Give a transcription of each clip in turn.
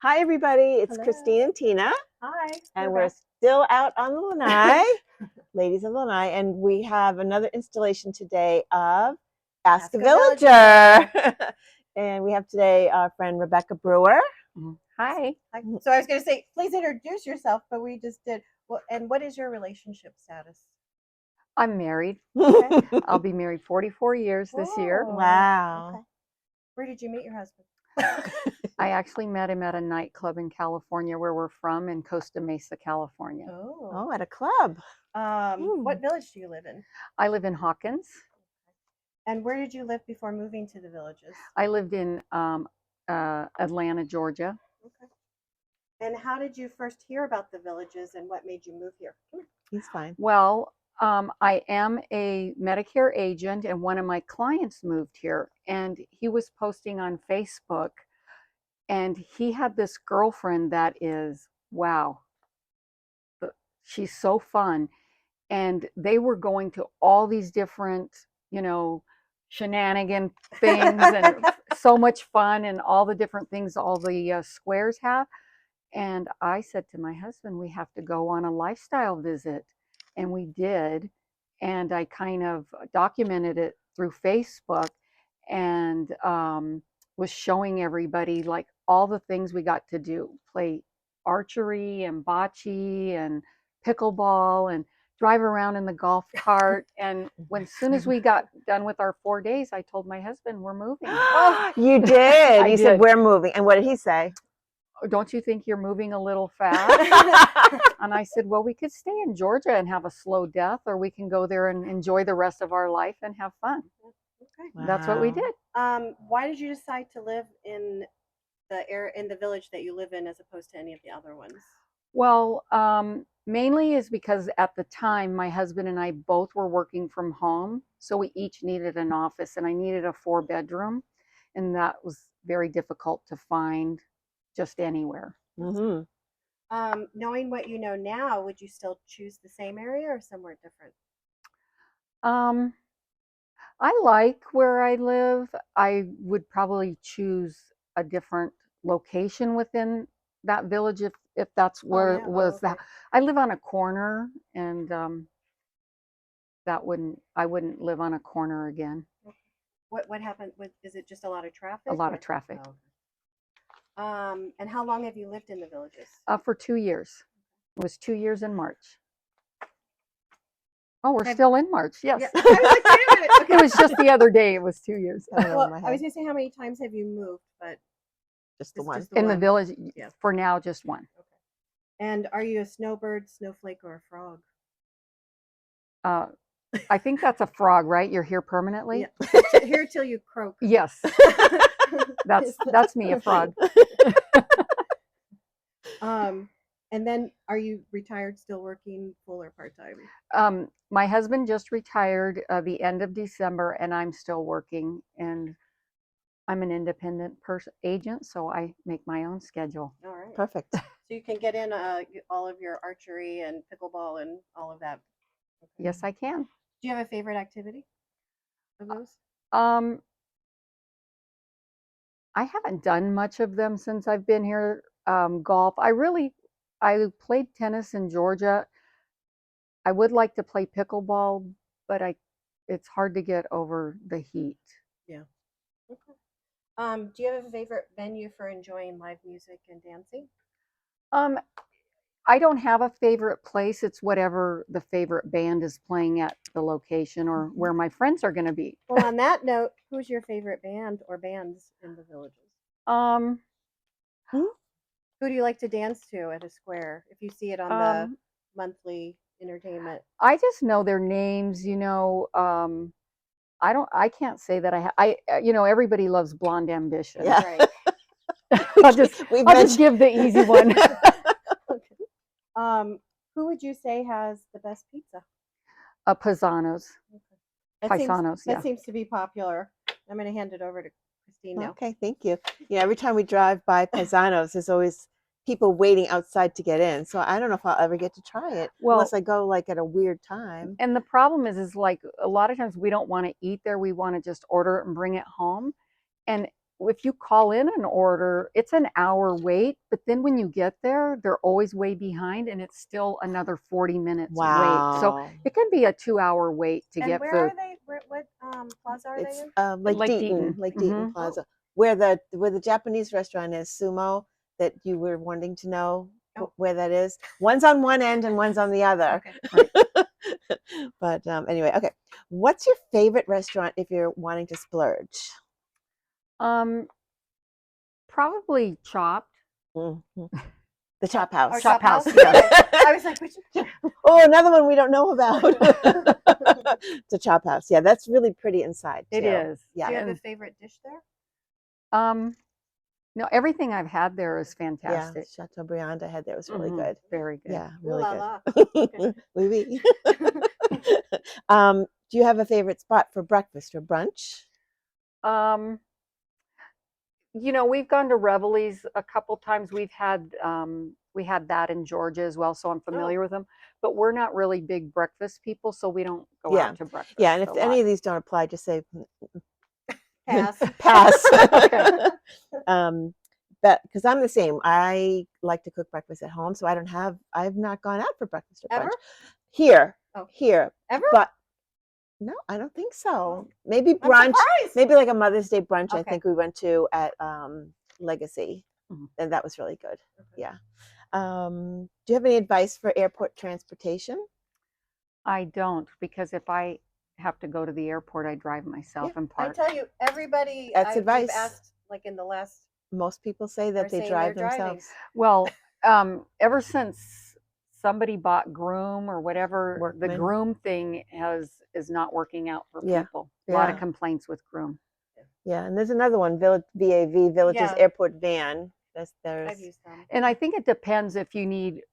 Hi, everybody. It's Hello. Christine and Tina, Hi. and we're still out on the Lanai, ladies of Lanai, and we have another installation today of Ask a Villager. And we have today our friend Rebecca Brewer. Hi. So I was going to say, please introduce yourself, but we just did. Well, and what is your relationship status? I'm married. Okay. I'll be married 44 years this year. Whoa. Wow. Okay. Where did you meet your husband? I actually met him at a nightclub in California where we're from, in Costa Mesa, California. Oh, at a club. What village do you live in? I live in Hawkins. And where did you live before moving to the villages? I lived in Atlanta, Georgia. Okay. And how did you first hear about the villages and what made you move here? He's fine. Well, I am a Medicare agent, and one of my clients moved here, and he was posting on Facebook, and he had this girlfriend that is, wow, she's so fun. And they were going to all these different, shenanigan things and so much fun and all the different things all the squares have. And I said to my husband, we have to go on a lifestyle visit. And we did. And I kind of documented it through Facebook and was showing everybody like all the things we got to do, play archery and bocce and pickleball and drive around in the golf cart. And when soon as we got done with our 4 days, I told my husband, we're moving. You did. You said, did. we're moving. And what did he say? Don't you think you're moving a little fast? And I said, well, we could stay in Georgia and have a slow death, or we can go there and enjoy the rest of our life and have fun. Okay. Wow. That's what we did. Why did you decide to live in the village that you live in as opposed to any of the other ones? Well, mainly is because at the time my husband and I both were working from home, so we each needed an office, and I needed a 4-bedroom, and that was very difficult to find just anywhere. Mm-hmm. Knowing what you know now, would you still choose the same area or somewhere different? I like where I live. I would probably choose a different location within that village if that's where it was. Okay. That I live on a corner, and I wouldn't live on a corner again. Okay. What happened? Is it just a lot of traffic? A lot of traffic. And how long have you lived in the villages? For 2 years. It was 2 years in March. Oh, we're still in March. Yes. Yeah. I was like, wait a minute. Okay. It was just the other day. It was 2 years. Well, I was going to say how many times have you moved, but just the one. In the village, yeah. For now, just one. Okay. And are you a snowbird, snowflake, or a frog? I think that's a frog, right? You're here permanently? Yeah. Here till you croak. Yes. That's me, a frog. And then are you retired, still working full or part-time? My husband just retired the end of December, and I'm still working, and I'm an independent agent, so I make my own schedule. All right. Perfect. So you can get in all of your archery and pickleball and all of that. Okay. Yes, I can. Do you have a favorite activity of those? I haven't done much of them since I've been here. Golf. I played tennis in Georgia. I would like to play pickleball, but it's hard to get over the heat. Yeah. Okay. Do you have a favorite venue for enjoying live music and dancing? I don't have a favorite place. It's whatever the favorite band is playing at the location or where my friends are going to be. Well, on that note, who's your favorite band or bands in the villages? Who do you like to dance to at a square if you see it on the monthly entertainment? I just know their names, I can't say that everybody loves Blonde Ambition. Yeah. Right. I'll just give the easy one. Who would you say has the best pizza? Paisanos. Okay. Paisanos, that seems to be popular. I'm going to hand it over to Christine now. Okay, thank you. Yeah, every time we drive by Paisanos, there's always people waiting outside to get in. So I don't know if I'll ever get to try it unless I go like at a weird time. And the problem is like a lot of times we don't want to eat there. We want to just order it and bring it home. And if you call in an order, it's an hour wait, but then when you get there, they're always way behind, and it's still another 40 minutes wait. So Wow. it can be a 2-hour wait to And get where food. are they? What plaza are It's they in? Lake Lake Deaton, Deaton. Lake Deaton Mhm. Plaza, where the Japanese restaurant is, Sumo, that you were wanting to know Oh. where that is. One's on one end and one's on the other. Okay. But anyway, okay. What's your favorite restaurant if you're wanting to splurge? Probably Chopped. Mhm. The Chop House. Or Chop House, Okay. yes. I was like, which? Oh, another one we don't know about. The Chop House. Yeah, that's really pretty inside too. It is. Yeah. Do you have a And, favorite dish there? no, everything I've had there is Yeah, fantastic. Chateaubriand I had there was really Mhm. good. Very good. Yeah, Ooh really la good. la. Okay. Oui, oui. Do you have a favorite spot for breakfast or brunch? Um, we've gone to Revelie's a couple times. We had that in Georgia as well, so I'm familiar with them. But we're not really big breakfast people, so we don't go Yeah. out to breakfast. Yeah, and if a lot. any of these don't apply, just say Pass. pass. Okay. But because I'm the same, I like to cook breakfast at home, so I've not gone out for breakfast or brunch Ever? here. Oh. Here, Ever? but no, I don't think so. Oh. Maybe I'm brunch, surprised. maybe like a Mother's Day brunch. I Okay. think we went to at Legacy, Mhm. and that was really good. Okay. Yeah. Do you have any advice for airport transportation? I don't, because if I have to go to the airport, I drive myself and I park. tell you, everybody That's we've advice. asked, like in the last, Most people say that are they saying drive they're driving. themselves. Well, ever since somebody bought Groom or whatever, the Workman. Groom thing is not working out for Yeah. people. A lot of Yeah. complaints with Groom. Yeah, and there's another one, VAV, Villages Yeah. Airport Van. I've There's used them. And I think it depends if you need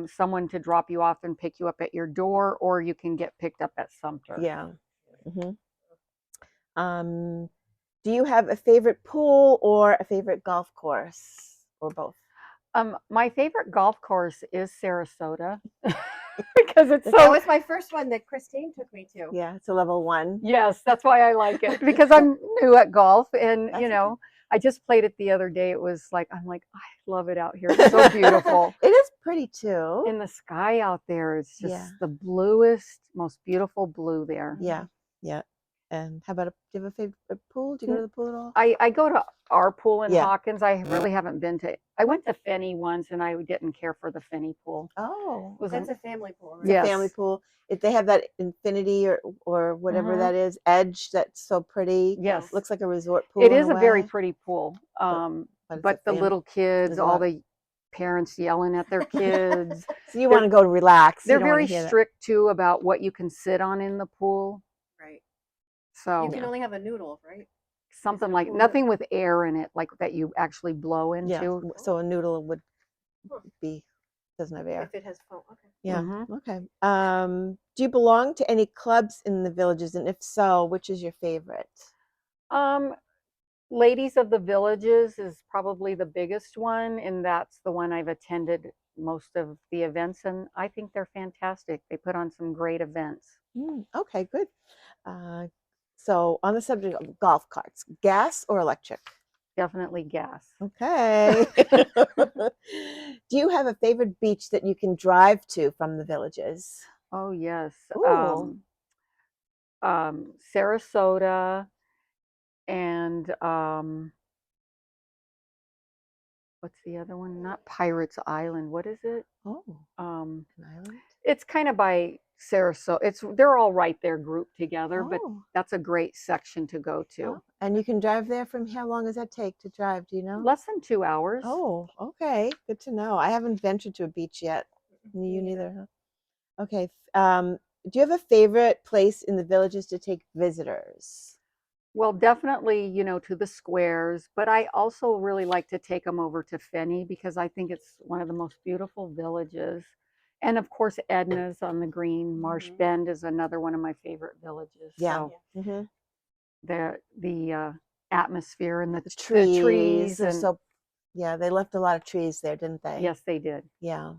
someone to drop you off and pick you up at your door, or you can get picked up at Sumter. yeah. hmm Do you have a favorite pool or a favorite golf course or both? My favorite golf course is Sarasota because it's That so. was my first one that Christine took me to. Yeah, it's a level 1. Yes, that's why I like it, because I'm new at golf, and That's okay. I just played it the other day. It was like, I'm like, I love it out here. It's so beautiful. It is pretty too. In the sky out there, it's just Yeah. the bluest, most beautiful blue there. Yeah, yeah. And how about do you have a favorite pool? Do you go to the pool at all? I go to our pool in Yeah. Hawkins. I really haven't been to. I went to Finney once, and I didn't care for the Finney pool. Oh, Was That's a family pool, right? it's a Yes. family pool. If they have that infinity or whatever Mhm. that is, edge that's so pretty. Yes, Looks like a resort pool. it in is a very way, pretty pool. but it's But a the little kids, there's a all lot. the parents yelling at their kids. So you want to go to relax. They're You don't want very to hear that. strict too about what you can sit on in the pool. Right. So You can only have a noodle, right? something Is it a like pool nothing with air in it, like that you actually blow into. Yeah. So a noodle would Huh. doesn't have air. If it has foam. Okay. Yeah. Mhm. Okay. Do you belong to any clubs in the villages? And if so, which is your favorite? Ladies of the Villages is probably the biggest one, and that's the one I've attended most of the events, and I think they're fantastic. They put on some great events. Okay, good. So on the subject of golf carts, gas or electric? Definitely gas. Okay. Do you have a favorite beach that you can drive to from the villages? Oh yes. Ooh. Sarasota and what's the other one? Not Pirates Island. What is it? Oh, Um, an island. it's kind of by Sarasota. They're all right there grouped together, but Oh. that's a great section to go to. Oh, and you can drive there from how long does that take to drive? Do you know? Less than 2 hours. Oh, okay. Good to know. I haven't ventured to a beach yet. You neither, huh? Okay. Do you have a favorite place in the villages to take visitors? Well, definitely, to the squares, but I also really like to take them over to Finney because I think it's one of the most beautiful villages. And of course, Edna's on the green. Marsh Mhm. Bend is another one of my favorite villages. Yeah. So Mm-hmm. the atmosphere and the Trees. trees They're and so, yeah, they left a lot of trees there, didn't they? yes, they did. Yeah.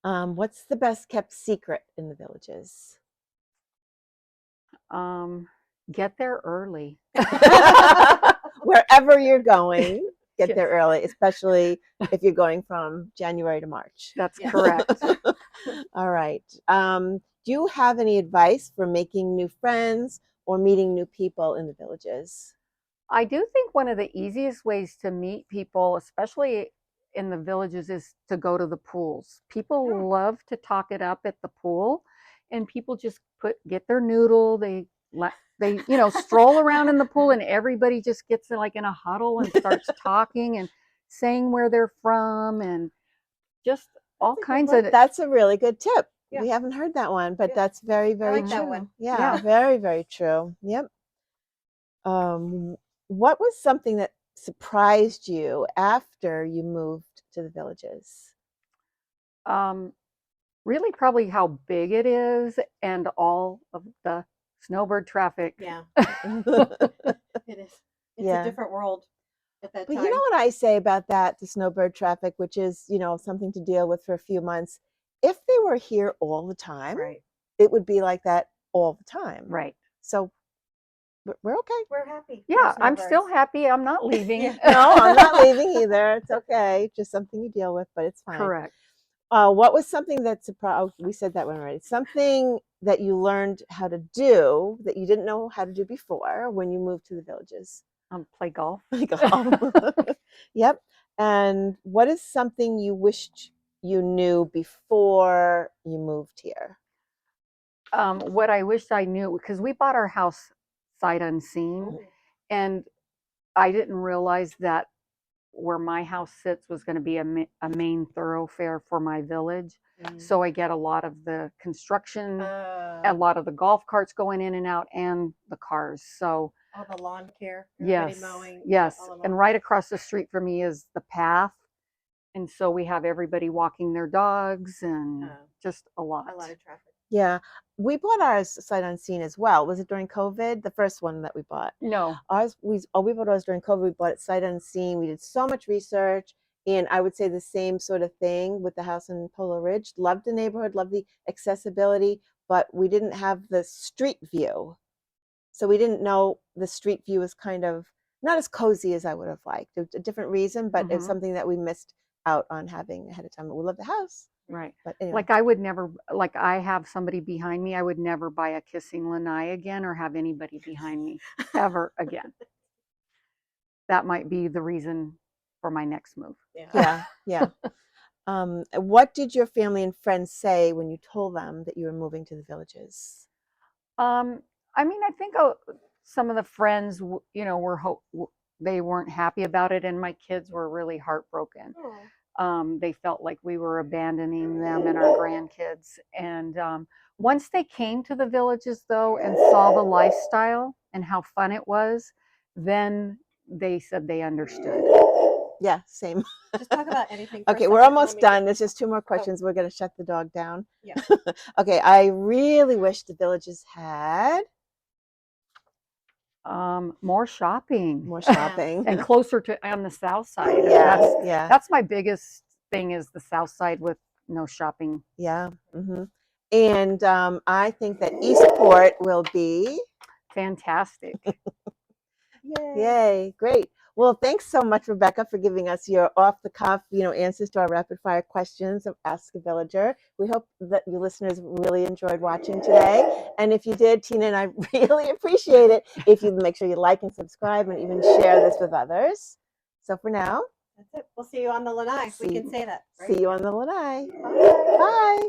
What's the best kept secret in the villages? Get there early. wherever you're going, get Yes. there early, especially if you're going from January to March. That's Yeah. correct. All right. Do you have any advice for making new friends or meeting new people in the villages? I do think one of the easiest ways to meet people, especially in the villages, is to go to the pools. People Yeah. love to talk it up at the pool, and people just get their noodle. They stroll around in the pool, and everybody just gets like in a huddle and starts talking and saying where they're from, and just all kinds of. That's a really good tip. Yeah. We haven't heard that one, but Yeah. that's very, very like true. that one. Yeah, Yeah. very, very true. Yep. What was something that surprised you after you moved to the villages? Really, probably how big it is and all of the snowbird traffic. Yeah, But it is. It's Yeah. a different world at that you time. know what I say about that, the snowbird traffic, which is, something to deal with for a few months. If they were here all the time, Right. it would be like that all the time. Right. So we're okay. We're happy. Yeah, We're I'm still snowbirds. happy. I'm not leaving. Yeah. No, I'm not leaving either. It's okay. Just something you deal with, but it's fine. Correct. What was something that surprised? We said that one already. Something that you learned how to do that you didn't know how to do before when you moved to the villages. Play golf. Yep. And what is something you wished you knew before you moved here? What I wish I knew, because we bought our house sight unseen, Oh. and I didn't realize that where my house sits was going to be a main thoroughfare for my village. So I get a lot of the construction, a lot of the golf carts going in and out, and the cars. So all the lawn care, everybody yes, mowing. yes. all the And mowing. right across the street from me is the path, and so we have everybody walking their dogs and just a lot. A lot of traffic. Yeah, we bought ours sight unseen as well. Was it during COVID? The first one that we bought. No, We bought ours during COVID. We bought it sight unseen. We did so much research, and I would say the same sort of thing with the house in Polo Ridge. Loved the neighborhood, loved the accessibility, but we didn't have the street view, so we didn't know the street view was kind of not as cozy as I would have liked. It was a different reason, but it was something that we missed out on having ahead of time. But we love the house. right. But anyway. Like I would never, like I have somebody behind me, I would never buy a kissing lanai again or have anybody behind me ever again. That might be the reason for my next move. Yeah. What did your family and friends say when you told them that you were moving to the villages? I mean, I think some of the friends, they weren't happy about it, and my kids were really heartbroken. They felt like we were abandoning them and our grandkids. And once they came to the villages, though, and saw the lifestyle and how fun it was, then they said they understood. Yeah, same. Just talk about anything. For a Okay, we're second. almost done. There's just two more questions. We're going to shut the dog down. Yeah. Okay, I really wish the villages had More shopping. more shopping. And closer to on the south side. Yeah. That's my biggest thing is the south side with no shopping. Yeah. And I think that Eastport will be Fantastic. Yay, great. Well, thanks so much, Rebecca, for giving us your off-the-cuff, answers to our rapid-fire questions of Ask a Villager. We hope that you listeners really enjoyed watching today. And if you did, Tina and I really appreciate it if you make sure you like and subscribe and even share this with others. So for now, that's it. We'll see you on the lanai. We can say that. Right? See you on the Lanai. Bye.